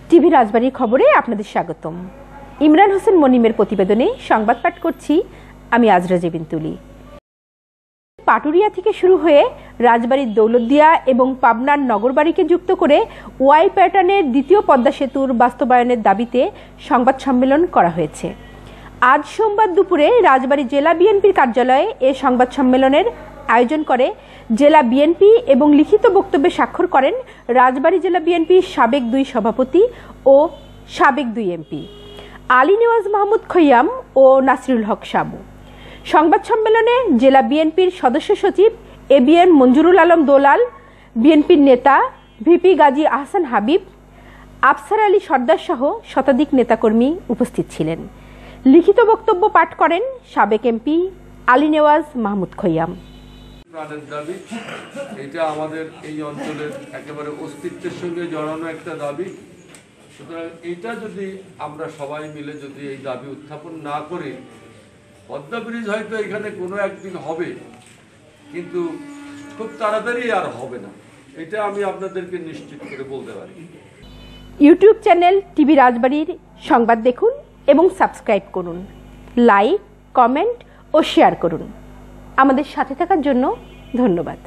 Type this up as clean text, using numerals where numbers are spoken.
TV রাজবাড়ির খবরে আপনাদের স্বাগতম। ইমরান হোসেন মনিমের প্রতিবেদনে সংবাদ পাঠ করছি আমি আজরা জেবিন তুলি। পাটুরিয়া থেকে শুরু হয়ে রাজবাড়ির দৌলতদিয়া এবং পাবনার নগরবাড়িকে যুক্ত করে ওয়াই প্যাটার্নের দ্বিতীয় পদ্মা সেতুর বাস্তবায়নের দাবিতে সংবাদ সম্মেলন করা হয়েছে। আজ সোমবার দুপুরে রাজবাড়ী জেলা বিএনপির কার্যালয়ে এ সংবাদ সম্মেলনের আয়োজন করে জেলা বিএনপি এবং লিখিত বক্তব্যে স্বাক্ষর করেন রাজবাড়ী জেলা বিএনপির সাবেক 2 সভাপতি ও সাবেক 2 এমপি আলী নেওয়াজ মাহমুদ খৈয়াম ও নাসিরুল হক সাবু। সংবাদ সম্মেলনে জেলা বিএনপির সদস্য সচিব এবিএম মঞ্জুরুল আলম দোলাল, বিএনপির নেতা ভিপি গাজী আহসান হাবিব, আফসার আলী সর্দার সহ শতাধিক নেতাকর্মী উপস্থিত ছিলেন। লিখিত বক্তব্য পাঠ করেন সাবেক এমপি আলী নেওয়াজ মাহমুদ খৈয়াম। প্রাণের দাবি, এটা আমাদের এই অঞ্চলের একেবারে অস্তিত্বের সঙ্গে জড়ানো একটা দাবি। সুতরাং এটা যদি আমরা সবাই মিলে যদি এই দাবি উত্থাপন না করি, পদ্মা ব্রিজ হয়তো এখানে কোনো একদিন হবে, কিন্তু খুব তাড়াতাড়ি আর হবে না, এটা আমি আপনাদেরকে নিশ্চিত করে বলতে পারি। ইউটিউব চ্যানেল টিভি রাজবাড়ির সংবাদ দেখুন এবং সাবস্ক্রাইব করুন, লাইক, কমেন্ট ও শেয়ার করুন। আমাদের সাথে থাকার জন্য ধন্যবাদ।